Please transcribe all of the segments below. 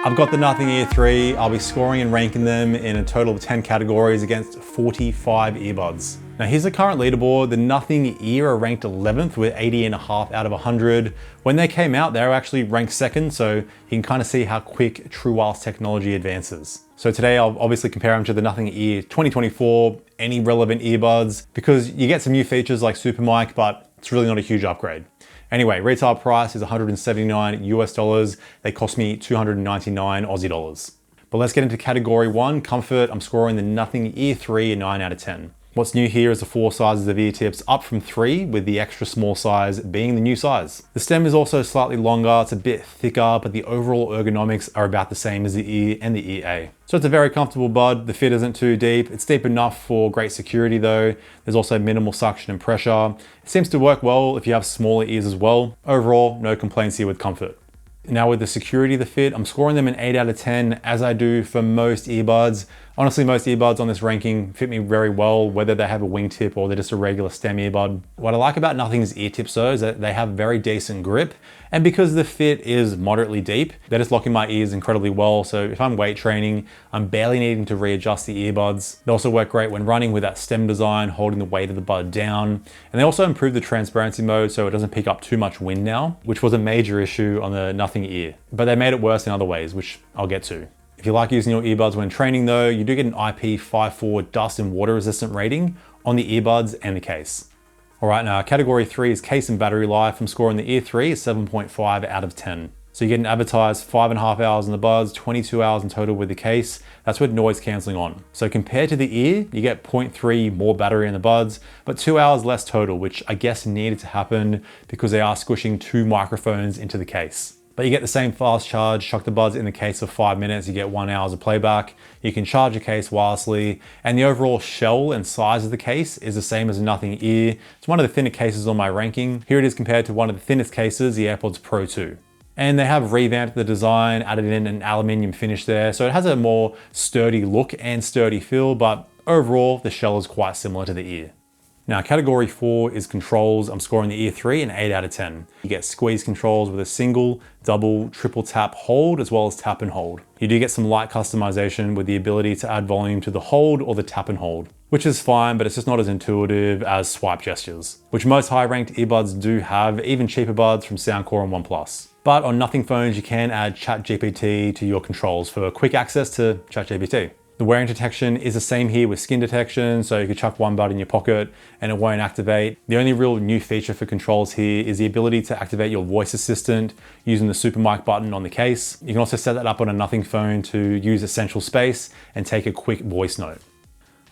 I've got the Nothing Ear 3. I'll be scoring and ranking them in a total of 10 categories against 45 earbuds. Now here's the current leaderboard. The Nothing Ear are ranked 11th with 80.5 out of 100. When they came out, they were actually ranked second, so you can kind of see how quick true wireless technology advances. So today I'll obviously compare them to the Nothing Ear 2024, any relevant earbuds, because you get some new features like Super Mic, but it's really not a huge upgrade. Anyway, retail price is 179 US dollars. They cost me 299 Aussie dollars. But let's get into category 1, comfort. I'm scoring the Nothing Ear 3 a 9 out of 10. What's new here is the 4 sizes of ear tips up from 3, with the extra small size being the new size. The stem is also slightly longer, it's a bit thicker, but the overall ergonomics are about the same as the Ear and the Ear A. So it's a very comfortable bud. The fit isn't too deep. It's deep enough for great security though. There's also minimal suction and pressure. It seems to work well if you have smaller ears as well. Overall, no complaints here with comfort. Now with the security of the fit, I'm scoring them an 8 out of 10, as I do for most earbuds. Honestly, most earbuds on this ranking fit me very well, whether they have a wingtip or they're just a regular stem earbud. What I like about Nothing's ear tips though is that they have very decent grip, and because the fit is moderately deep, they're just locking my ears incredibly well. So if I'm weight training, I'm barely needing to readjust the earbuds. They also work great when running with that stem design, holding the weight of the bud down. And they also improve the transparency mode so it doesn't pick up too much wind now, which was a major issue on the Nothing Ear. But they made it worse in other ways, which I'll get to. If you like using your earbuds when training though, you do get an IP54 dust and water resistant rating on the earbuds and the case. All right, now category 3 is case and battery life. I'm scoring the Ear 3 is 7.5 out of 10. So you get an advertised 5.5 hours in the buds, 22 hours in total with the case. That's with noise cancelling on. So compared to the ear, you get 0.3 more battery in the buds, but 2 hours less total, which I guess needed to happen because they are squishing 2 microphones into the case. But you get the same fast charge, chuck the buds in the case for 5 minutes, you get 1 hour of playback. You can charge your case wirelessly, and the overall shell and size of the case is the same as a Nothing Ear. It's one of the thinner cases on my ranking. Here it is compared to one of the thinnest cases, the AirPods Pro 2. And they have revamped the design, added in an aluminium finish there, so it has a more sturdy look and sturdy feel, but overall the shell is quite similar to the ear. Now category 4 is controls. I'm scoring the Ear 3 an 8 out of 10. You get squeeze controls with a single, double, triple tap hold, as well as tap and hold. You do get some light customization with the ability to add volume to the hold or the tap and hold, which is fine, but it's just not as intuitive as swipe gestures, which most high-ranked earbuds do have, even cheaper buds from Soundcore and OnePlus. But on Nothing phones, you can add ChatGPT to your controls for quick access to ChatGPT. The wearing detection is the same here with skin detection, so you can chuck one bud in your pocket and it won't activate. The only real new feature for controls here is the ability to activate your voice assistant using the Super Mic button on the case. You can also set that up on a Nothing phone to use Essential Space and take a quick voice note.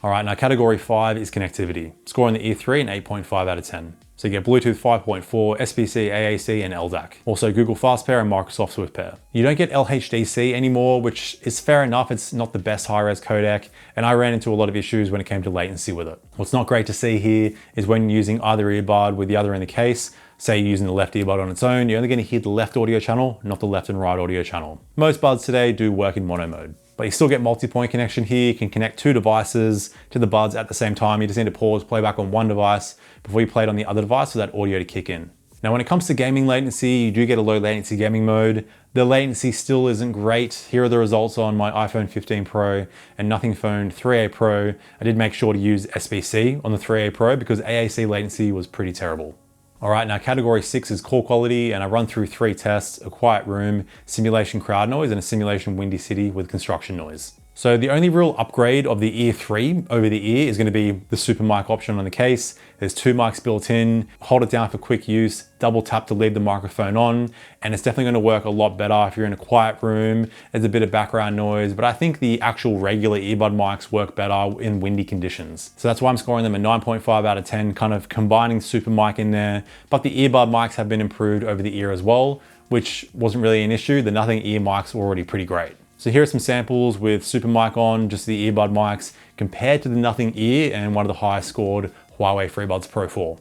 All right, now category 5 is connectivity. Scoring the Ear 3 an 8.5 out of 10. So you get Bluetooth 5.4, SBC, AAC, and LDAC. Also Google Fast Pair and Microsoft Swift Pair. You don't get LHDC anymore, which is fair enough. It's not the best high-res codec, and I ran into a lot of issues when it came to latency with it. What's not great to see here is when using either earbud with the other in the case, say you're using the left earbud on its own, you're only going to hear the left audio channel, not the left and right audio channel. Most buds today do work in mono mode. But you still get multi-point connection here. You can connect 2 devices to the buds at the same time. You just need to pause playback on one device before you play it on the other device for that audio to kick in. Now, when it comes to gaming latency, you do get a low latency gaming mode. The latency still isn't great. Here are the results on my iPhone 15 Pro and Nothing Phone 3A Pro. I did make sure to use SBC on the 3A Pro because AAC latency was pretty terrible. All right, now category 6 is call quality, and I run through 3 tests: a quiet room, simulation crowd noise, and a simulation windy city with construction noise. So the only real upgrade of the Ear 3 over the ear is going to be the Super Mic option on the case. There's 2 mics built in, hold it down for quick use, double tap to leave the microphone on, and it's definitely going to work a lot better if you're in a quiet room. There's a bit of background noise, but I think the actual regular earbud mics work better in windy conditions. So that's why I'm scoring them a 9.5 out of 10, kind of combining Super Mic in there. But the earbud mics have been improved over the ear as well, which wasn't really an issue. The Nothing Ear mics were already pretty great. So here are some samples with Super Mic on, just the earbud mics, compared to the Nothing Ear and one of the highest scored Huawei FreeBuds Pro 4.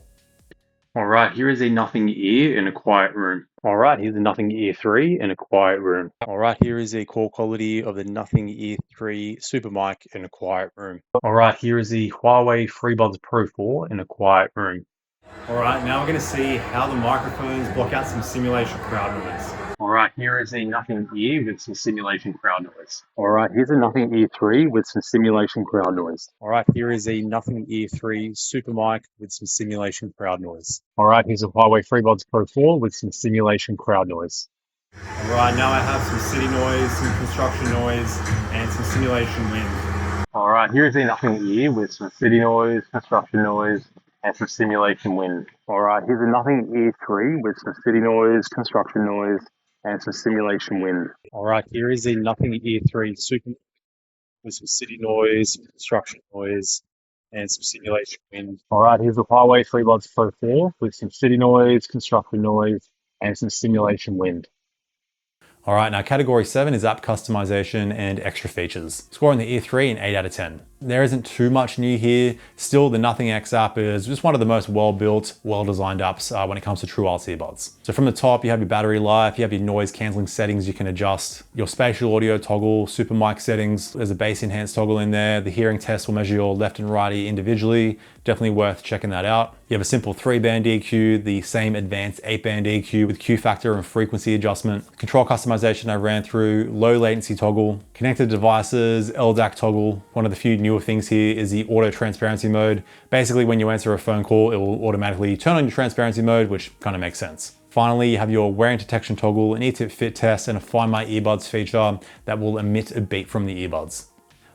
All right, here is a Nothing Ear in a quiet room. All right, here's the Nothing Ear 3 in a quiet room. All right, here is a call quality of the Nothing Ear 3 Super Mic in a quiet room. All right, here is the Huawei FreeBuds Pro 4 in a quiet room. All right, now we're gonna see how the microphones block out some simulation crowd noise. Alright, here is a nothing ear with some simulation crowd noise. Alright, here's a nothing ear 3 with some simulation crowd noise. Alright, here is a nothing ear 3 super mic with some simulation crowd noise. Alright, here's a Huawei FreeBuds Pro 4 with some simulation crowd noise. Alright, now I have some city noise, some construction noise, and some simulation wind. Alright, here's a nothing ear with some city noise, construction noise, and some simulation wind. Alright, here's a nothing ear 3 with some city noise, construction noise, and some simulation wind. Alright, here is a nothing ear 3 super with some city noise, construction noise, and some simulation wind. Alright, here's a Huawei FreeBuds Pro 4 with some city noise, construction noise, and some simulation wind. All right, now category 7 is app customization and extra features. Scoring the Ear 3 an 8 out of 10. There isn't too much new here. Still, the Nothing X app is just one of the most well-built, well-designed apps when it comes to true wireless earbuds. So from the top, you have your battery life, you have your noise canceling settings you can adjust, your spatial audio toggle, super mic settings, there's a bass enhanced toggle in there, the hearing test will measure your left and right ear individually, definitely worth checking that out. You have a simple 3-band EQ, the same advanced 8-band EQ with Q factor and frequency adjustment, control customization I ran through, low latency toggle, connected devices, LDAC toggle. One of the few newer things here is the auto transparency mode. Basically, when you answer a phone call, it will automatically turn on your transparency mode, which kind of makes sense. Finally, you have your wearing detection toggle, an ear-tip fit test, and a Find My Earbuds feature that will emit a beat from the earbuds.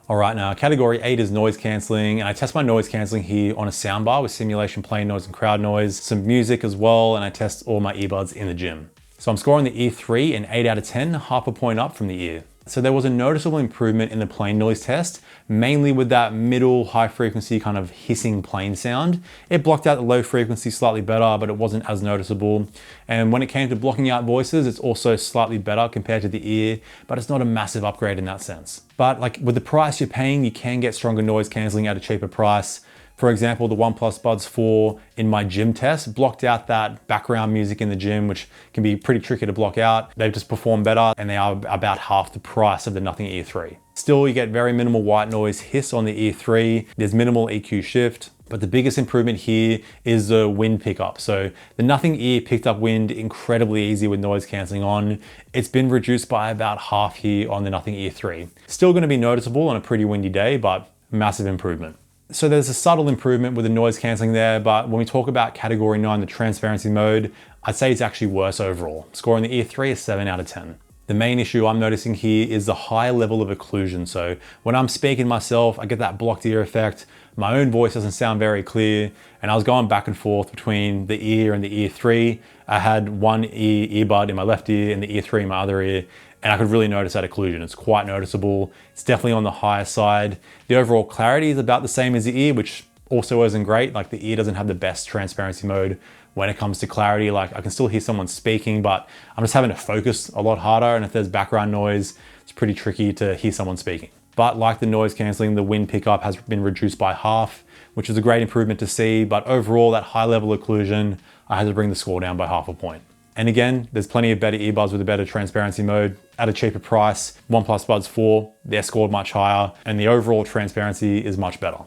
All right, now category 8 is noise cancelling, and I test my noise cancelling here on a soundbar with simulation plain noise and crowd noise, some music as well, and I test all my earbuds in the gym. So I'm scoring the Ear 3 an 8 out of 10, half a point up from the ear. So there was a noticeable improvement in the plain noise test, mainly with that middle high frequency kind of hissing plain sound. It blocked out the low frequency slightly better, but it wasn't as noticeable. And when it came to blocking out voices, it's also slightly better compared to the ear, but it's not a massive upgrade in that sense. But like with the price you're paying, you can get stronger noise cancelling at a cheaper price. For example, the OnePlus Buds 4 in my gym test blocked out that background music in the gym, which can be pretty tricky to block out. They just perform better and they are about half the price of the Nothing Ear 3. Still, you get very minimal white noise hiss on the Ear 3. There's minimal EQ shift, but the biggest improvement here is the wind pickup. So the Nothing Ear picked up wind incredibly easy with noise cancelling on. It's been reduced by about half here on the Nothing Ear 3. Still going to be noticeable on a pretty windy day, but massive improvement. So there's a subtle improvement with the noise cancelling there, but when we talk about category 9, the transparency mode, I'd say it's actually worse overall. Scoring the Ear 3 is 7 out of 10. The main issue I'm noticing here is the high level of occlusion. So when I'm speaking myself, I get that blocked ear effect. My own voice doesn't sound very clear. And I was going back and forth between the ear and the Ear 3. I had one earbud in my left ear and the Ear 3 in my other ear. And I could really notice that occlusion. It's quite noticeable. It's definitely on the higher side. The overall clarity is about the same as the ear, which also isn't great. Like the ear doesn't have the best transparency mode when it comes to clarity. Like I can still hear someone speaking, but I'm just having to focus a lot harder. And if there's background noise, it's pretty tricky to hear someone speaking. But like the noise cancelling, the wind pickup has been reduced by half, which is a great improvement to see. But overall, that high level occlusion, I had to bring the score down by half a point. And again, there's plenty of better earbuds with a better transparency mode at a cheaper price. OnePlus Buds 4, they're scored much higher, and the overall transparency is much better.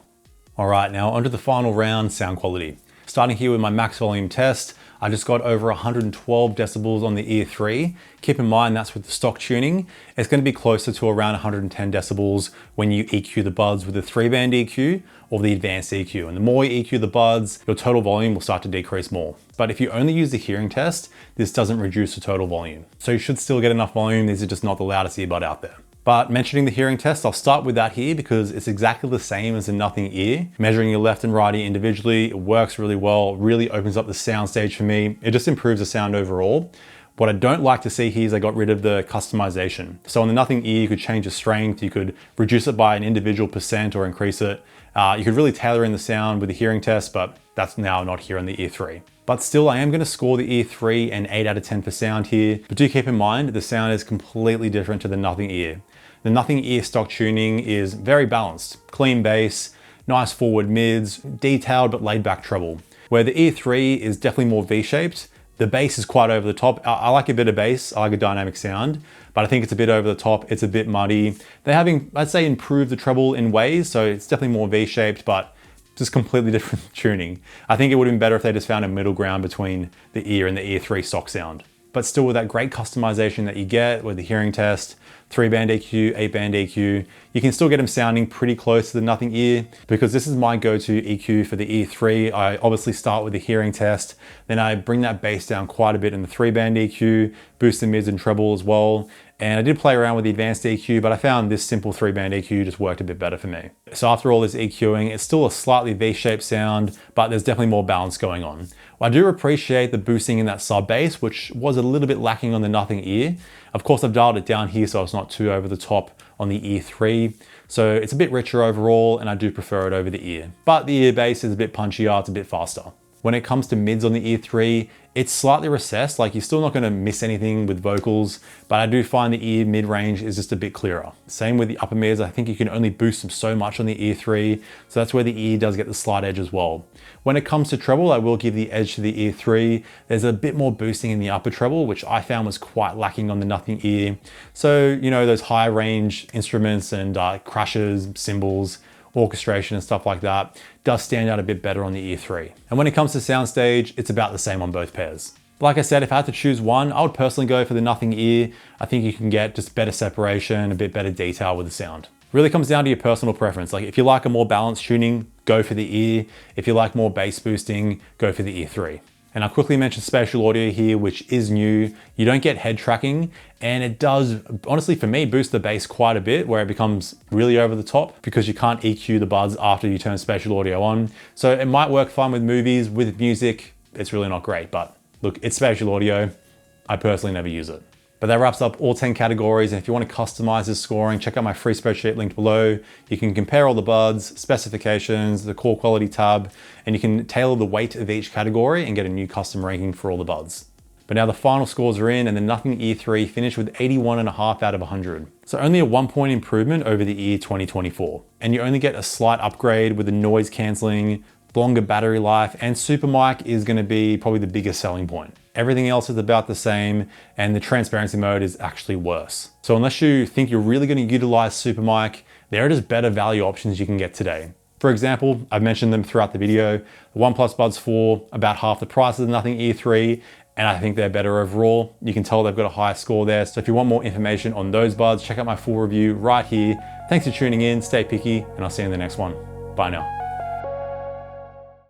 All right, now onto the final round, sound quality. Starting here with my max volume test, I just got over 112 decibels on the Ear 3. Keep in mind that's with the stock tuning. It's going to be closer to around 110 decibels when you EQ the buds with the 3-band EQ or the advanced EQ. And the more you EQ the buds, your total volume will start to decrease more. But if you only use the hearing test, this doesn't reduce the total volume. So you should still get enough volume. These are just not the loudest earbud out there. But mentioning the hearing test, I'll start with that here because it's exactly the same as the Nothing Ear. Measuring your left and right ear individually, it works really well, really opens up the sound stage for me. It just improves the sound overall. What I don't like to see here is I got rid of the customization. So on the Nothing Ear, you could change the strength, you could reduce it by an individual percent or increase it. You could really tailor in the sound with the hearing test, but that's now not here on the Ear 3. But still, I am going to score the Ear 3 an 8 out of 10 for sound here. But do keep in mind, the sound is completely different to the Nothing Ear. The Nothing Ear stock tuning is very balanced. Clean bass, nice forward mids, detailed but laid back treble. Where the Ear 3 is definitely more V-shaped, the bass is quite over the top. I like a bit of bass, I like a dynamic sound, but I think it's a bit over the top, it's a bit muddy. They're having, I'd say, improved the treble in ways, so it's definitely more V-shaped, but just completely different tuning. I think it would have been better if they just found a middle ground between the Ear and the Ear 3 stock sound. but still with that great customization that you get with the hearing test, 3-band EQ, 8-band EQ, you can still get them sounding pretty close to the Nothing Ear. Because this is my go-to EQ for the E3, I obviously start with the hearing test, then I bring that bass down quite a bit in the 3-band EQ, boost the mids and treble as well. And I did play around with the advanced EQ, but I found this simple 3-band EQ just worked a bit better for me. So after all this EQing, it's still a slightly V-shaped sound, but there's definitely more balance going on. I do appreciate the boosting in that sub bass, which was a little bit lacking on the Nothing Ear. Of course, I've dialed it down here so it's not too over the top on the E3. So it's a bit richer overall, and I do prefer it over the ear. But the ear bass is a bit punchier, it's a bit faster. When it comes to mids on the E3, it's slightly recessed, like you're still not gonna miss anything with vocals, but I do find the ear mid-range is just a bit clearer. Same with the upper mids, I think you can only boost them so much on the E3, so that's where the ear does get the slight edge as well. When it comes to treble, I will give the edge to the E3. There's a bit more boosting in the upper treble, which I found was quite lacking on the Nothing Ear. So, you know, those high range instruments and crashes, cymbals, orchestration and stuff like that does stand out a bit better on the E3. And when it comes to soundstage, it's about the same on both pairs. Like I said, if I had to choose one, I would personally go for the Nothing Ear. I think you can get just better separation, a bit better detail with the sound. Really comes down to your personal preference. Like if you like a more balanced tuning, go for the ear. If you like more bass boosting, go for the E3. And I'll quickly mention spatial audio here, which is new. You don't get head tracking, and it does, honestly for me, boost the bass quite a bit where it becomes really over the top because you can't EQ the buds after you turn spatial audio on. So it might work fine with movies, with music, it's really not great, but look, it's spatial audio. I personally never use it. But that wraps up all 10 categories. And if you want to customize this scoring, check out my free spreadsheet linked below. You can compare all the buds, specifications, the core quality tab, and you can tailor the weight of each category and get a new custom ranking for all the buds. But now the final scores are in, and the Nothing Ear 3 finished with 81.5 out of 100. So only a 1-point improvement over the Ear 2024. And you only get a slight upgrade with the noise cancelling, longer battery life, and Super Mic is going to be probably the biggest selling point. Everything else is about the same, and the transparency mode is actually worse. So unless you think you're really going to utilize Super Mic, there are just better value options you can get today. For example, I've mentioned them throughout the video, the OnePlus Buds 4, about half the price of the Nothing Ear 3, and I think they're better overall. You can tell they've got a higher score there. So if you want more information on those buds, check out my full review right here. Thanks for tuning in, stay picky, and I'll see you in the next one. Bye now.